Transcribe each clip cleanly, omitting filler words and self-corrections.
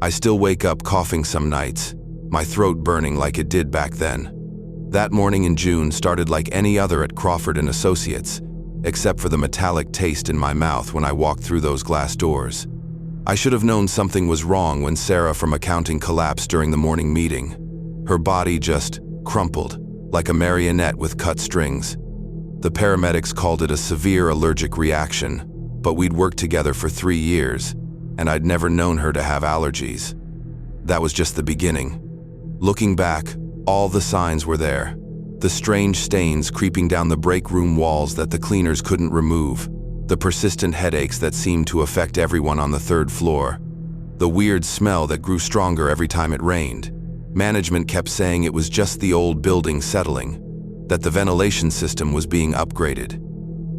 I still wake up coughing some nights, my throat burning like it did back then. That morning in June started like any other at Crawford & Associates, except for the metallic taste in my mouth when I walked through those glass doors. I should have known something was wrong when Sarah from accounting collapsed during the morning meeting. Her body just crumpled, like a marionette with cut strings. The paramedics called it a severe allergic reaction, but we'd worked together for 3 years, and I'd never known her to have allergies. That was just the beginning. Looking back, all the signs were there. The strange stains creeping down the break room walls that the cleaners couldn't remove, the persistent headaches that seemed to affect everyone on the 3rd floor, the weird smell that grew stronger every time it rained. Management kept saying it was just the old building settling, that the ventilation system was being upgraded.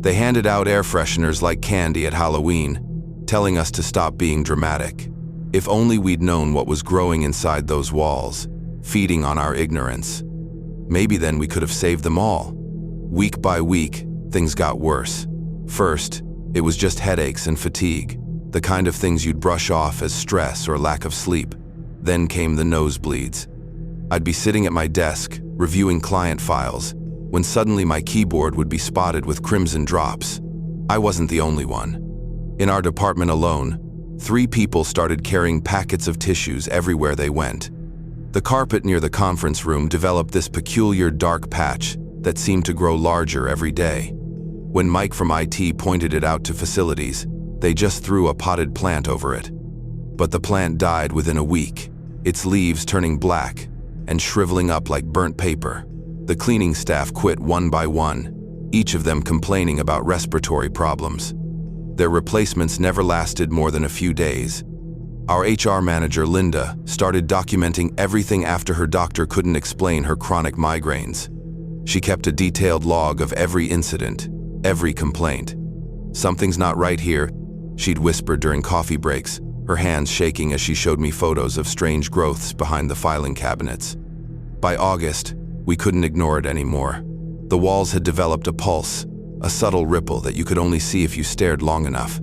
They handed out air fresheners like candy at Halloween, telling us to stop being dramatic. If only we'd known what was growing inside those walls, feeding on our ignorance. Maybe then we could have saved them all. Week by week, things got worse. First, it was just headaches and fatigue, the kind of things you'd brush off as stress or lack of sleep. Then came the nosebleeds. I'd be sitting at my desk, reviewing client files, when suddenly my keyboard would be spotted with crimson drops. I wasn't the only one. In our department alone, 3 people started carrying packets of tissues everywhere they went. The carpet near the conference room developed this peculiar dark patch that seemed to grow larger every day. When Mike from IT pointed it out to facilities, they just threw a potted plant over it. But the plant died within a week, its leaves turning black and shriveling up like burnt paper. The cleaning staff quit one by one, each of them complaining about respiratory problems. Their replacements never lasted more than a few days. Our HR manager, Linda, started documenting everything after her doctor couldn't explain her chronic migraines. She kept a detailed log of every incident, every complaint. "Something's not right here," she'd whisper during coffee breaks, her hands shaking as she showed me photos of strange growths behind the filing cabinets. By August, we couldn't ignore it anymore. The walls had developed a pulse, a subtle ripple that you could only see if you stared long enough.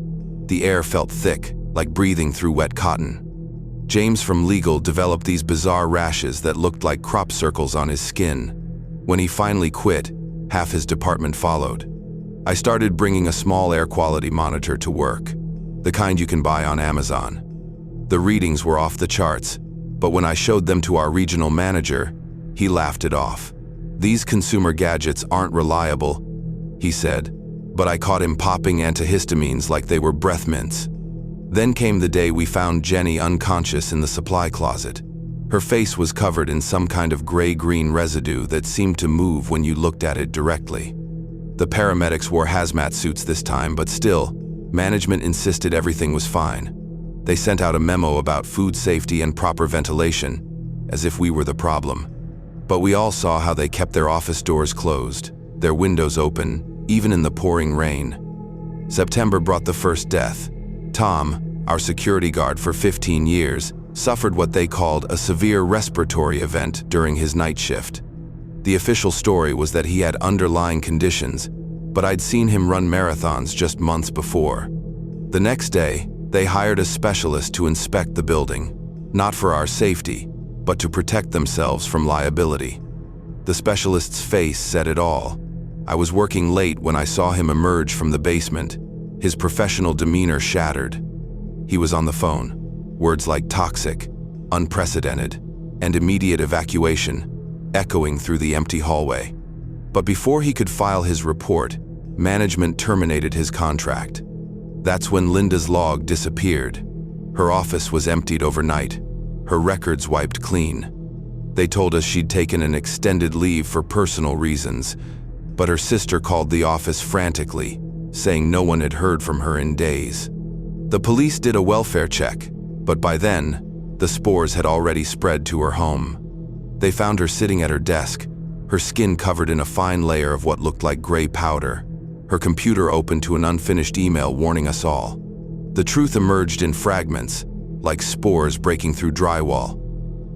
The air felt thick, like breathing through wet cotton. James from legal developed these bizarre rashes that looked like crop circles on his skin. When he finally quit, half his department followed. I started bringing a small air quality monitor to work, the kind you can buy on Amazon. The readings were off the charts, but when I showed them to our regional manager, he laughed it off. "These consumer gadgets aren't reliable," he said, but I caught him popping antihistamines like they were breath mints. Then came the day we found Jenny unconscious in the supply closet. Her face was covered in some kind of gray-green residue that seemed to move when you looked at it directly. The paramedics wore hazmat suits this time, but still, management insisted everything was fine. They sent out a memo about food safety and proper ventilation, as if we were the problem. But we all saw how they kept their office doors closed, their windows open, even in the pouring rain. September brought the first death. Tom, our security guard for 15 years, suffered what they called a severe respiratory event during his night shift. The official story was that he had underlying conditions, but I'd seen him run marathons just months before. The next day, they hired a specialist to inspect the building, not for our safety, but to protect themselves from liability. The specialist's face said it all. I was working late when I saw him emerge from the basement, his professional demeanor shattered. He was on the phone, words like toxic, unprecedented, and immediate evacuation, echoing through the empty hallway. But before he could file his report, management terminated his contract. That's when Linda's log disappeared. Her office was emptied overnight, her records wiped clean. They told us she'd taken an extended leave for personal reasons, but her sister called the office frantically, saying no one had heard from her in days. The police did a welfare check, but by then, the spores had already spread to her home. They found her sitting at her desk, her skin covered in a fine layer of what looked like gray powder, her computer open to an unfinished email warning us all. The truth emerged in fragments, like spores breaking through drywall.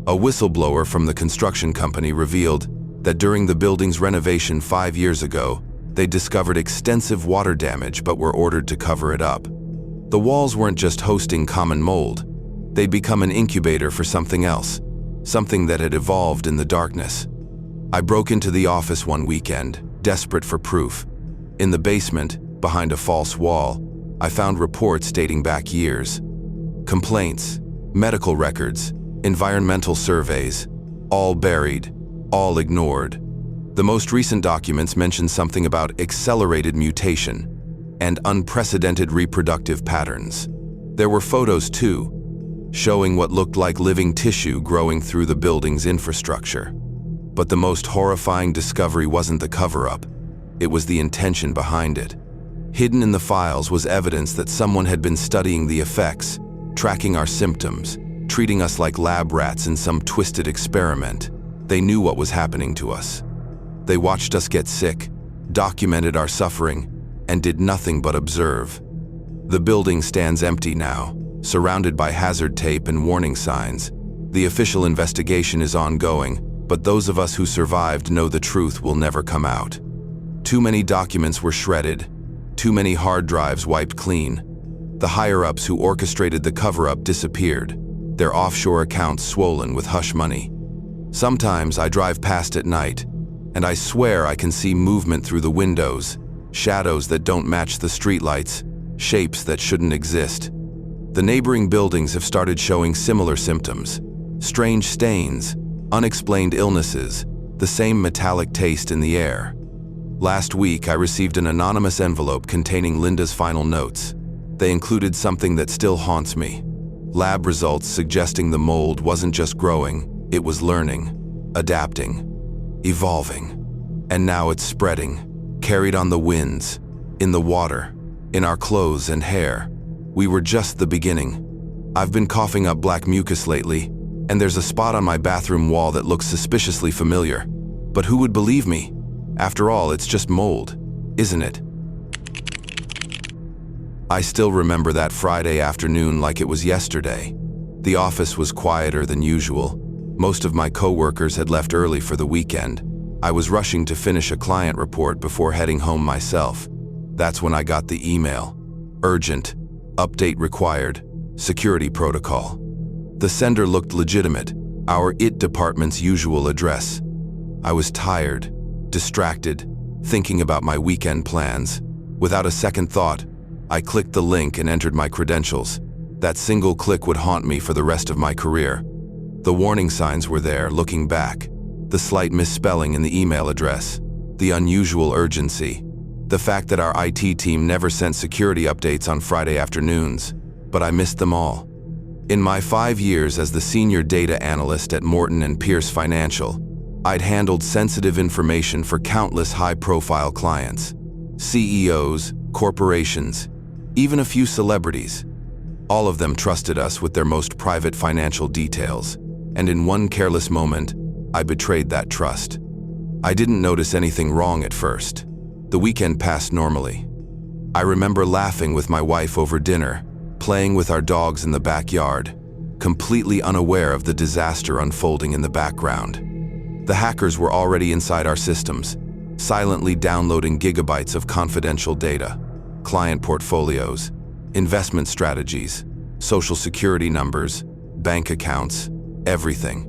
A whistleblower from the construction company revealed that during the building's renovation 5 years ago, they discovered extensive water damage but were ordered to cover it up. The walls weren't just hosting common mold. they'd become an incubator for something else, something that had evolved in the darkness. I broke into the office one weekend, desperate for proof. In the basement, behind a false wall, I found reports dating back years. Complaints, medical records, environmental surveys, all buried, all ignored. The most recent documents mentioned something about accelerated mutation and unprecedented reproductive patterns. There were photos too, showing what looked like living tissue growing through the building's infrastructure. But the most horrifying discovery wasn't the cover-up, it was the intention behind it. Hidden in the files was evidence that someone had been studying the effects, tracking our symptoms, treating us like lab rats in some twisted experiment. They knew what was happening to us. They watched us get sick, documented our suffering, and did nothing but observe. The building stands empty now, surrounded by hazard tape and warning signs. The official investigation is ongoing, but those of us who survived know the truth will never come out. Too many documents were shredded, too many hard drives wiped clean. The higher-ups who orchestrated the cover-up disappeared, their offshore accounts swollen with hush money. Sometimes I drive past at night, and I swear I can see movement through the windows, shadows that don't match the streetlights, shapes that shouldn't exist. The neighboring buildings have started showing similar symptoms. Strange stains, unexplained illnesses, the same metallic taste in the air. Last week, I received an anonymous envelope containing Linda's final notes. They included something that still haunts me. Lab results suggesting the mold wasn't just growing, it was learning, adapting, evolving. And now it's spreading, carried on the winds, in the water, in our clothes and hair. We were just the beginning. I've been coughing up black mucus lately, and there's a spot on my bathroom wall that looks suspiciously familiar. But who would believe me? After all, it's just mold, isn't it? I still remember that Friday afternoon like it was yesterday. The office was quieter than usual. Most of my coworkers had left early for the weekend. I was rushing to finish a client report before heading home myself. That's when I got the email. Urgent. Update required. Security protocol. The sender looked legitimate, our IT department's usual address. I was tired, distracted, thinking about my weekend plans. Without a second thought, I clicked the link and entered my credentials. That single click would haunt me for the rest of my career. The warning signs were there, looking back. The slight misspelling in the email address. The unusual urgency. The fact that our IT team never sent security updates on Friday afternoons. But I missed them all. In my 5 years as the senior data analyst at Morton & Pierce Financial, I'd handled sensitive information for countless high-profile clients. CEOs, corporations, even a few celebrities. All of them trusted us with their most private financial details, and in one careless moment, I betrayed that trust. I didn't notice anything wrong at first. The weekend passed normally. I remember laughing with my wife over dinner, playing with our dogs in the backyard, completely unaware of the disaster unfolding in the background. The hackers were already inside our systems, silently downloading gigabytes of confidential data, client portfolios, investment strategies, social security numbers, bank accounts, everything.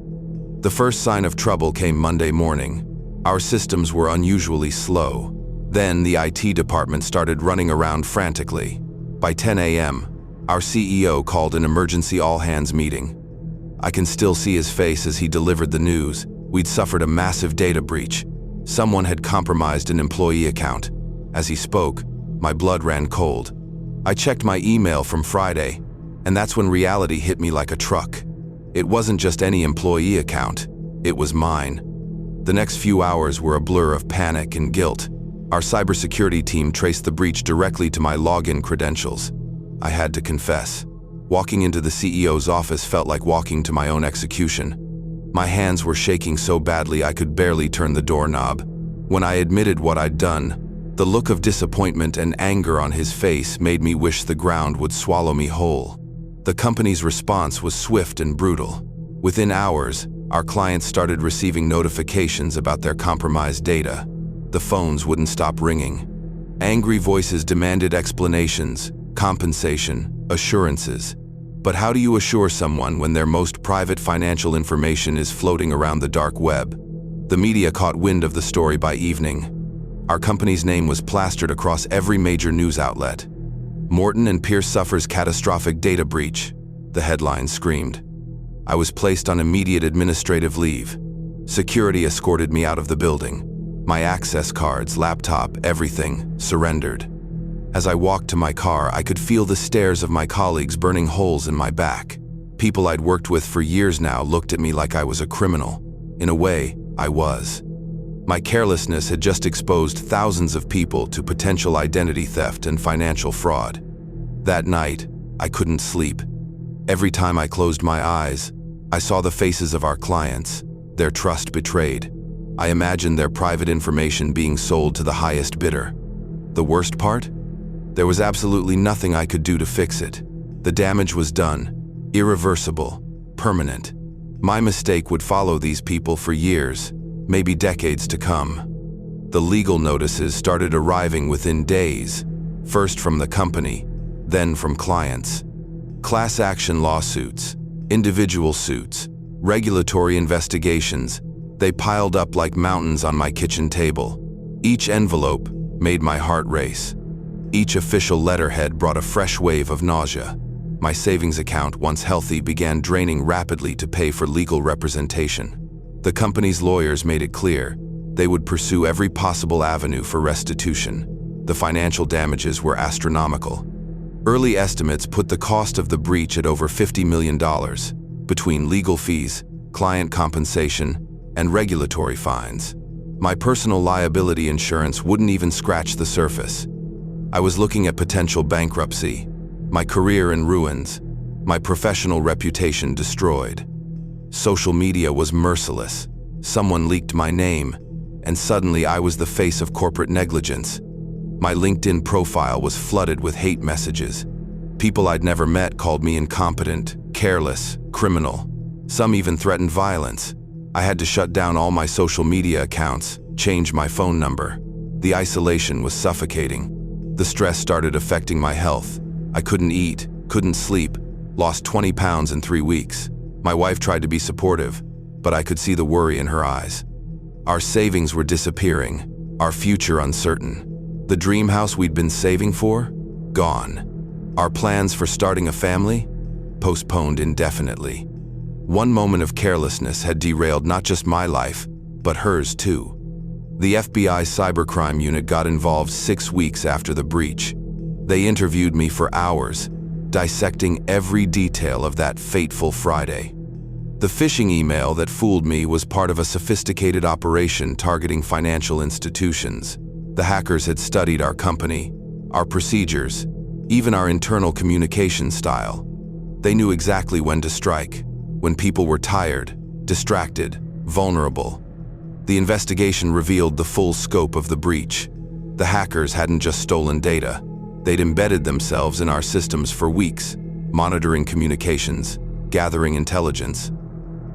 The first sign of trouble came Monday morning. Our systems were unusually slow. Then the IT department started running around frantically. By 10 a.m., our CEO called an emergency all-hands meeting. I can still see his face as he delivered the news. We'd suffered a massive data breach. Someone had compromised an employee account. As he spoke, my blood ran cold. I checked my email from Friday, and that's when reality hit me like a truck. It wasn't just any employee account, it was mine. The next few hours were a blur of panic and guilt. Our cybersecurity team traced the breach directly to my login credentials. I had to confess, walking into the CEO's office felt like walking to my own execution. My hands were shaking so badly I could barely turn the doorknob. When I admitted what I'd done, the look of disappointment and anger on his face made me wish the ground would swallow me whole. The company's response was swift and brutal. Within hours, our clients started receiving notifications about their compromised data. The phones wouldn't stop ringing. Angry voices demanded explanations, compensation, assurances. But how do you assure someone when their most private financial information is floating around the dark web? The media caught wind of the story by evening. Our company's name was plastered across every major news outlet. "Morton and Pierce suffers catastrophic data breach," the headline screamed. I was placed on immediate administrative leave. Security escorted me out of the building. My access cards, laptop, everything surrendered. As I walked to my car, I could feel the stares of my colleagues burning holes in my back. People I'd worked with for years now looked at me like I was a criminal. In a way, I was. My carelessness had just exposed thousands of people to potential identity theft and financial fraud. That night, I couldn't sleep. Every time I closed my eyes, I saw the faces of our clients, their trust betrayed. I imagined their private information being sold to the highest bidder. The worst part? There was absolutely nothing I could do to fix it. The damage was done, irreversible, permanent. My mistake would follow these people for years, maybe decades to come. The legal notices started arriving within days, first from the company, then from clients. Class action lawsuits, individual suits, regulatory investigations, they piled up like mountains on my kitchen table. Each envelope made my heart race. Each official letterhead brought a fresh wave of nausea. My savings account, once healthy, began draining rapidly to pay for legal representation. The company's lawyers made it clear they would pursue every possible avenue for restitution. The financial damages were astronomical. Early estimates put the cost of the breach at over $50 million, between legal fees, client compensation, and regulatory fines. My personal liability insurance wouldn't even scratch the surface. I was looking at potential bankruptcy, my career in ruins, my professional reputation destroyed. Social media was merciless. Someone leaked my name, and suddenly I was the face of corporate negligence. My LinkedIn profile was flooded with hate messages. People I'd never met called me incompetent, careless, criminal. Some even threatened violence. I had to shut down all my social media accounts, change my phone number. The isolation was suffocating. The stress started affecting my health. I couldn't eat, couldn't sleep, lost 20 pounds in 3 weeks. My wife tried to be supportive, but I could see the worry in her eyes. Our savings were disappearing, our future uncertain. The dream house we'd been saving for? Gone. Our plans for starting a family? Postponed indefinitely. One moment of carelessness had derailed not just my life, but hers too. The FBI cybercrime unit got involved 6 weeks after the breach. They interviewed me for hours, dissecting every detail of that fateful Friday. The phishing email that fooled me was part of a sophisticated operation targeting financial institutions. The hackers had studied our company, our procedures, even our internal communication style. They knew exactly when to strike, when people were tired, distracted, vulnerable. The investigation revealed the full scope of the breach. The hackers hadn't just stolen data. They'd embedded themselves in our systems for weeks, monitoring communications, gathering intelligence.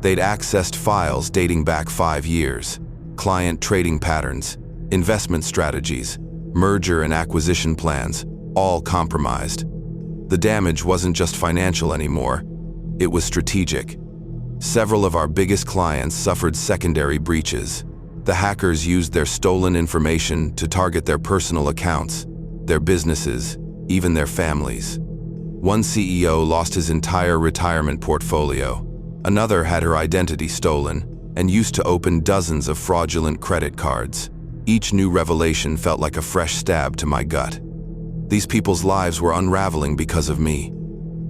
They'd accessed files dating back 5 years, client trading patterns, investment strategies, merger and acquisition plans, all compromised. The damage wasn't just financial anymore, it was strategic. Several of our biggest clients suffered secondary breaches. The hackers used their stolen information to target their personal accounts, their businesses, even their families. One CEO lost his entire retirement portfolio. Another had her identity stolen and used to open dozens of fraudulent credit cards. Each new revelation felt like a fresh stab to my gut. These people's lives were unraveling because of me.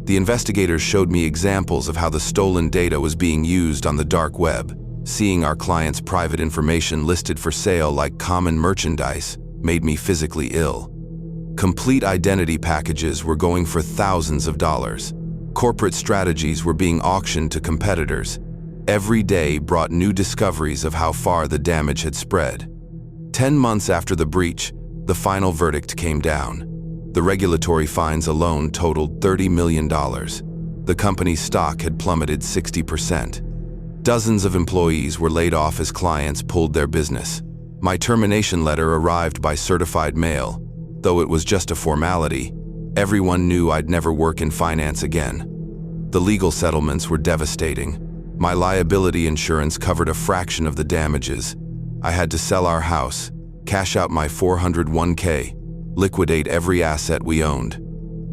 The investigators showed me examples of how the stolen data was being used on the dark web. Seeing our clients' private information listed for sale like common merchandise made me physically ill. Complete identity packages were going for thousands of dollars. Corporate strategies were being auctioned to competitors. Every day brought new discoveries of how far the damage had spread. 10 months after the breach, the final verdict came down. The regulatory fines alone totaled $30 million. The company's stock had plummeted 60%. Dozens of employees were laid off as clients pulled their business. My termination letter arrived by certified mail. Though it was just a formality, everyone knew I'd never work in finance again. The legal settlements were devastating. My liability insurance covered a fraction of the damages. I had to sell our house, cash out my 401k, liquidate every asset we owned.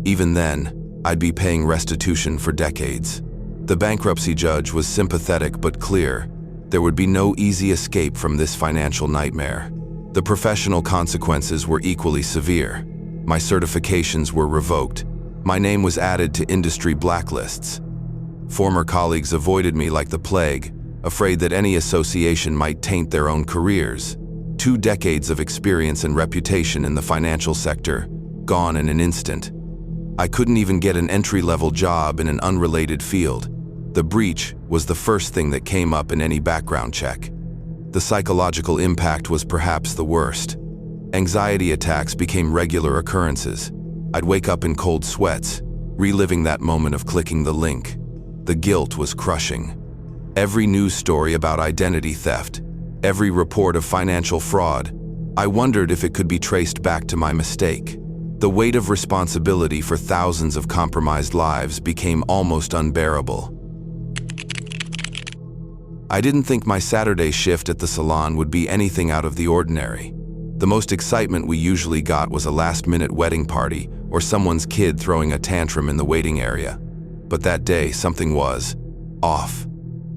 Even then, I'd be paying restitution for decades. The bankruptcy judge was sympathetic but clear. There would be no easy escape from this financial nightmare. The professional consequences were equally severe. My certifications were revoked. My name was added to industry blacklists. Former colleagues avoided me like the plague, afraid that any association might taint their own careers. 2 decades of experience and reputation in the financial sector, gone in an instant. I couldn't even get an entry-level job in an unrelated field. The breach was the first thing that came up in any background check. The psychological impact was perhaps the worst. Anxiety attacks became regular occurrences. I'd wake up in cold sweats, reliving that moment of clicking the link. The guilt was crushing. Every news story about identity theft, every report of financial fraud, I wondered if it could be traced back to my mistake. The weight of responsibility for thousands of compromised lives became almost unbearable. I didn't think my Saturday shift at the salon would be anything out of the ordinary. The most excitement we usually got was a last-minute wedding party or someone's kid throwing a tantrum in the waiting area. But that day, something was off.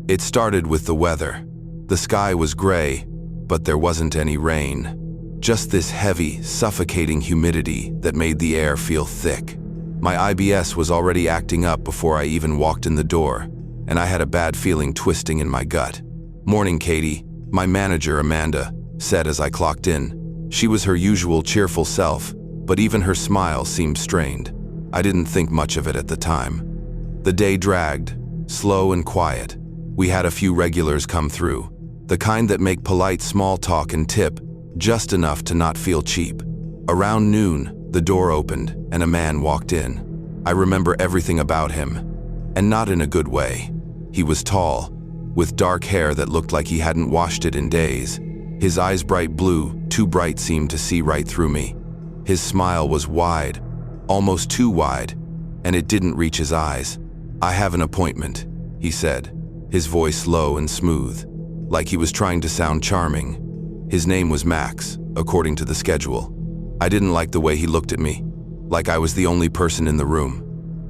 It started with the weather. The sky was gray, but there wasn't any rain. Just this heavy, suffocating humidity that made the air feel thick. My IBS was already acting up before I even walked in the door, and I had a bad feeling twisting in my gut. "Morning, Katie," my manager, Amanda, said as I clocked in. She was her usual cheerful self, but even her smile seemed strained. I didn't think much of it at the time. The day dragged, slow and quiet. We had a few regulars come through, the kind that make polite small talk and tip, just enough to not feel cheap. Around noon, the door opened and a man walked in. I remember everything about him, and not in a good way. He was tall, with dark hair that looked like he hadn't washed it in days. His eyes bright blue, too bright seemed to see right through me. His smile was wide, almost too wide, and it didn't reach his eyes. "I have an appointment," he said, his voice low and smooth, like he was trying to sound charming. His name was Max, according to the schedule. I didn't like the way he looked at me, like I was the only person in the room.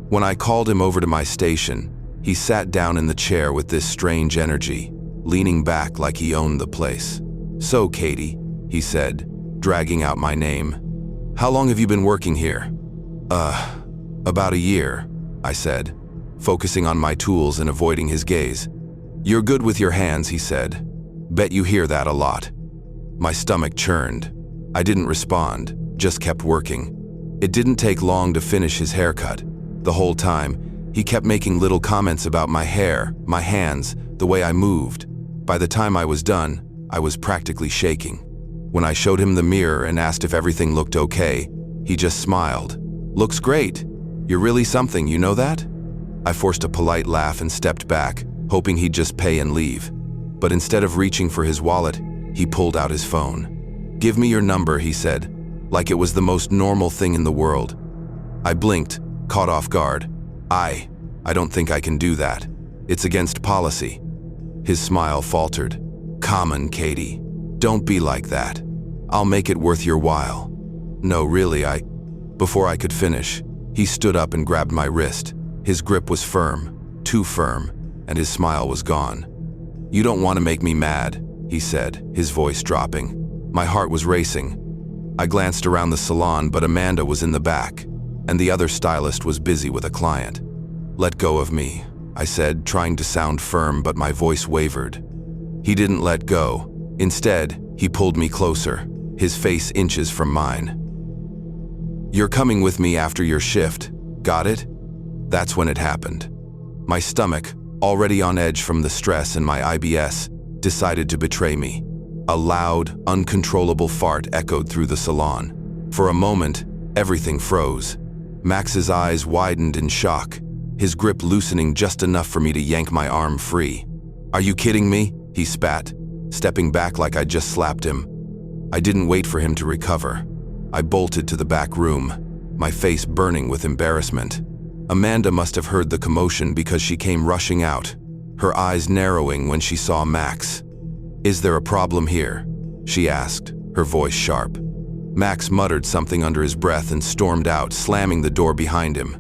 When I called him over to my station, he sat down in the chair with this strange energy, leaning back like he owned the place. "So, Katie," he said, dragging out my name. "How long have you been working here?" About a year," I said, focusing on my tools and avoiding his gaze. "You're good with your hands," he said. "Bet you hear that a lot." My stomach churned. I didn't respond, just kept working. It didn't take long to finish his haircut. The whole time, he kept making little comments about my hair, my hands, the way I moved. By the time I was done, I was practically shaking. When I showed him the mirror and asked if everything looked okay, he just smiled. "Looks great. You're really something, you know that?" I forced a polite laugh and stepped back, hoping he'd just pay and leave. But instead of reaching for his wallet, he pulled out his phone. "Give me your number," he said, like it was the most normal thing in the world. I blinked, caught off guard. I don't think I can do that. It's against policy." His smile faltered. "Come on, Katie. Don't be like that. I'll make it worth your while." "No, really, Before I could finish, he stood up and grabbed my wrist. His grip was firm, too firm, and his smile was gone. "You don't want to make me mad," he said, his voice dropping. My heart was racing. I glanced around the salon, but Amanda was in the back, and the other stylist was busy with a client. "Let go of me," I said, trying to sound firm, but my voice wavered. He didn't let go. Instead, he pulled me closer, his face inches from mine. "You're coming with me after your shift, got it?" That's when it happened. My stomach, already on edge from the stress and my IBS, decided to betray me. A loud, uncontrollable fart echoed through the salon. For a moment, everything froze. Max's eyes widened in shock, his grip loosening just enough for me to yank my arm free. "Are you kidding me?" he spat, stepping back like I'd just slapped him. I didn't wait for him to recover. I bolted to the back room, my face burning with embarrassment. Amanda must have heard the commotion because she came rushing out, her eyes narrowing when she saw Max. "Is there a problem here?" she asked, her voice sharp. Max muttered something under his breath and stormed out, slamming the door behind him.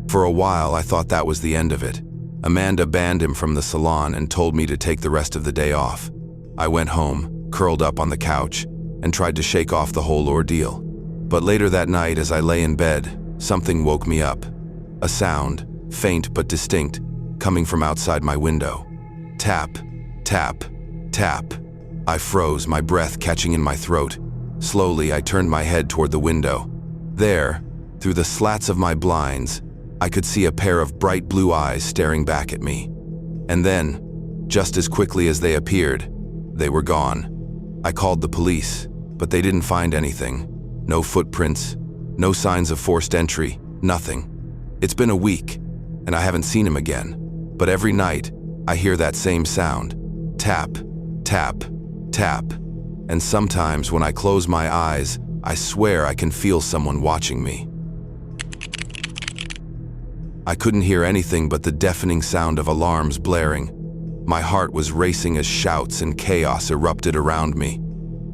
For a while, I thought that was the end of it. Amanda banned him from the salon and told me to take the rest of the day off. I went home, curled up on the couch, and tried to shake off the whole ordeal. But later that night, as I lay in bed, something woke me up. A sound, faint but distinct, coming from outside my window. Tap, tap, tap. I froze, my breath catching in my throat. Slowly, I turned my head toward the window. There, through the slats of my blinds, I could see a pair of bright blue eyes staring back at me. And then, just as quickly as they appeared, they were gone. I called the police, but they didn't find anything. No footprints, no signs of forced entry, nothing. It's been a week, and I haven't seen him again. But every night, I hear that same sound. Tap, tap, tap. And sometimes when I close my eyes, I swear I can feel someone watching me. I couldn't hear anything but the deafening sound of alarms blaring. My heart was racing as shouts and chaos erupted around me.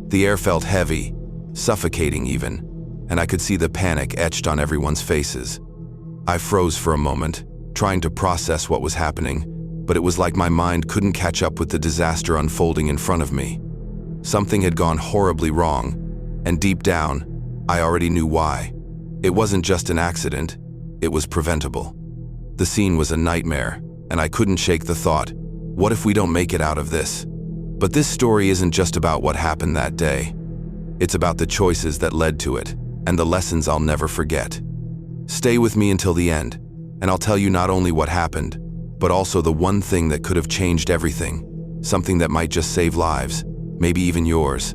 The air felt heavy, suffocating even, and I could see the panic etched on everyone's faces. I froze for a moment, trying to process what was happening, but it was like my mind couldn't catch up with the disaster unfolding in front of me. Something had gone horribly wrong, and deep down, I already knew why. It wasn't just an accident, it was preventable. The scene was a nightmare, and I couldn't shake the thought, what if we don't make it out of this? But this story isn't just about what happened that day. It's about the choices that led to it, and the lessons I'll never forget. Stay with me until the end, and I'll tell you not only what happened, but also the one thing that could have changed everything, something that might just save lives, maybe even yours.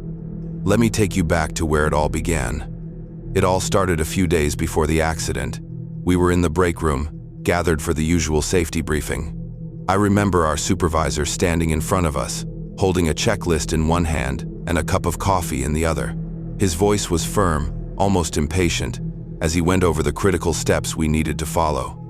Let me take you back to where it all began. It all started a few days before the accident. We were in the break room, gathered for the usual safety briefing. I remember our supervisor standing in front of us, holding a checklist in one hand and a cup of coffee in the other. His voice was firm, almost impatient, as he went over the critical steps we needed to follow.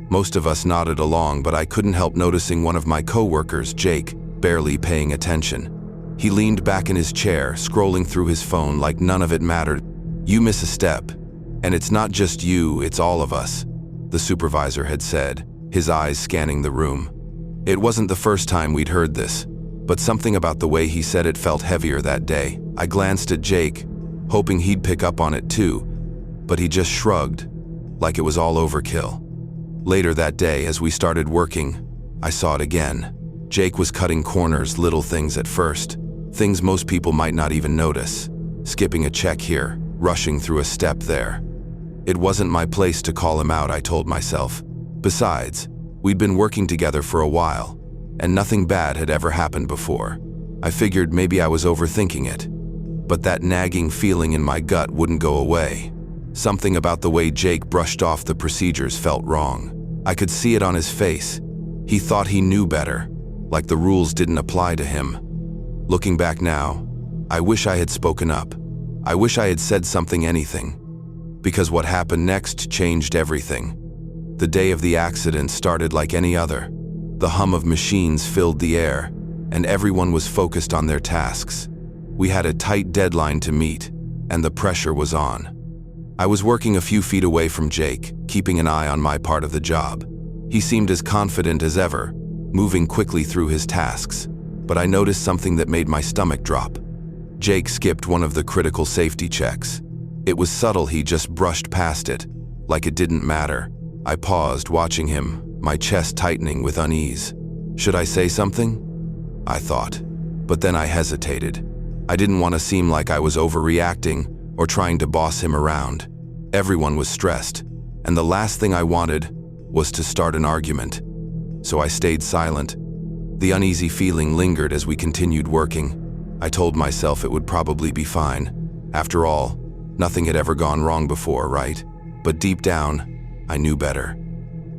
Most of us nodded along, but I couldn't help noticing one of my coworkers, Jake, barely paying attention. He leaned back in his chair, scrolling through his phone like none of it mattered. "You miss a step, and it's not just you, it's all of us," the supervisor had said, his eyes scanning the room. It wasn't the first time we'd heard this, but something about the way he said it felt heavier that day. I glanced at Jake, hoping he'd pick up on it too, but he just shrugged, like it was all overkill. Later that day, as we started working, I saw it again. Jake was cutting corners, little things at first, things most people might not even notice. Skipping a check here, rushing through a step there. It wasn't my place to call him out, I told myself. Besides, we'd been working together for a while, and nothing bad had ever happened before. I figured maybe I was overthinking it. But that nagging feeling in my gut wouldn't go away. Something about the way Jake brushed off the procedures felt wrong. I could see it on his face. He thought he knew better, like the rules didn't apply to him. Looking back now, I wish I had spoken up. I wish I had said something, anything. Because what happened next changed everything. The day of the accident started like any other. The hum of machines filled the air, and everyone was focused on their tasks. We had a tight deadline to meet, and the pressure was on. I was working a few feet away from Jake, keeping an eye on my part of the job. He seemed as confident as ever, moving quickly through his tasks, but I noticed something that made my stomach drop. Jake skipped one of the critical safety checks. It was subtle, he just brushed past it, like it didn't matter. I paused, watching him, my chest tightening with unease. Should I say something? I thought, but then I hesitated. I didn't want to seem like I was overreacting or trying to boss him around. Everyone was stressed, and the last thing I wanted was to start an argument. So I stayed silent. The uneasy feeling lingered as we continued working. I told myself it would probably be fine. After all, nothing had ever gone wrong before, right? But deep down, I knew better.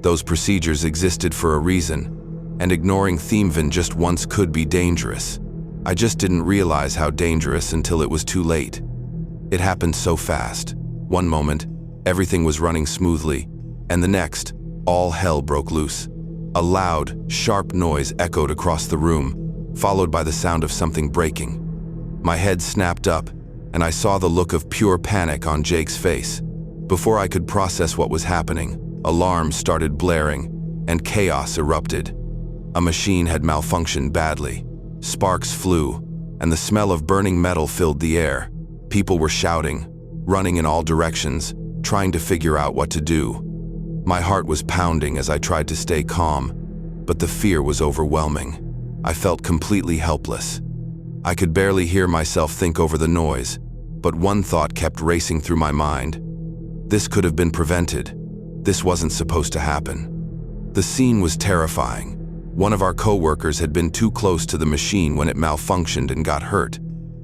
Those procedures existed for a reason, and ignoring Themevin just once could be dangerous. I just didn't realize how dangerous until it was too late. It happened so fast. One moment, everything was running smoothly, and the next, all hell broke loose. A loud, sharp noise echoed across the room, followed by the sound of something breaking. My head snapped up, and I saw the look of pure panic on Jake's face. Before I could process what was happening, alarms started blaring, and chaos erupted. A machine had malfunctioned badly. Sparks flew, and the smell of burning metal filled the air. People were shouting, running in all directions, trying to figure out what to do. My heart was pounding as I tried to stay calm, but the fear was overwhelming. I felt completely helpless. I could barely hear myself think over the noise, but one thought kept racing through my mind. This could have been prevented. This wasn't supposed to happen. The scene was terrifying. One of our co-workers had been too close to the machine when it malfunctioned and got hurt.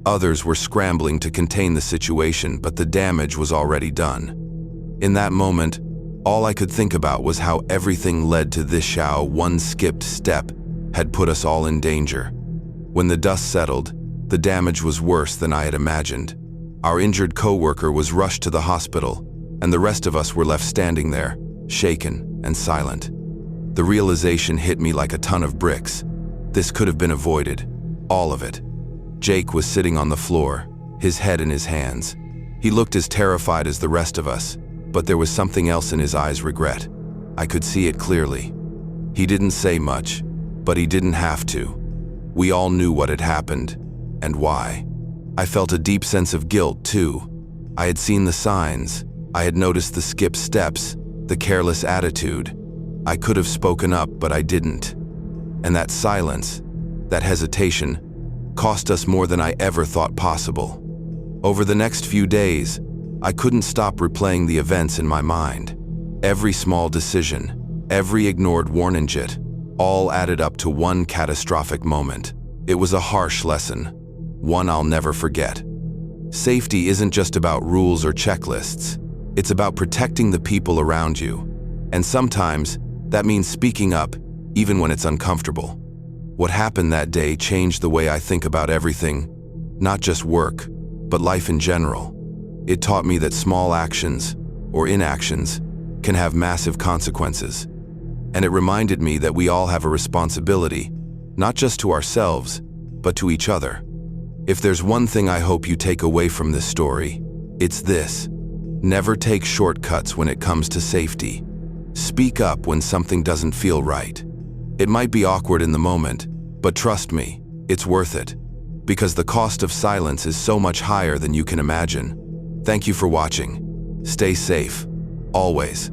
Others were scrambling to contain the situation, but the damage was already done. In that moment, all I could think about was how everything led to this. How one skipped step had put us all in danger. When the dust settled, the damage was worse than I had imagined. Our injured co-worker was rushed to the hospital, and the rest of us were left standing there, shaken and silent. The realization hit me like a ton of bricks. This could have been avoided, all of it. Jake was sitting on the floor, his head in his hands. He looked as terrified as the rest of us, but there was something else in his eyes: regret. I could see it clearly. He didn't say much, but he didn't have to. We all knew what had happened, and why. I felt a deep sense of guilt, too. I had seen the signs. I had noticed the skipped steps, the careless attitude. I could have spoken up, but I didn't. And that silence, that hesitation, cost us more than I ever thought possible. Over the next few days, I couldn't stop replaying the events in my mind. Every small decision, every ignored warning, all added up to one catastrophic moment. It was a harsh lesson, one I'll never forget. Safety isn't just about rules or checklists. It's about protecting the people around you. And sometimes, that means speaking up, even when it's uncomfortable. What happened that day changed the way I think about everything, not just work, but life in general. It taught me that small actions, or inactions, can have massive consequences. And it reminded me that we all have a responsibility, not just to ourselves, but to each other. If there's one thing I hope you take away from this story, it's this: never take shortcuts when it comes to safety. Speak up when something doesn't feel right. It might be awkward in the moment, but trust me, it's worth it. Because the cost of silence is so much higher than you can imagine. Thank you for watching. Stay safe, always.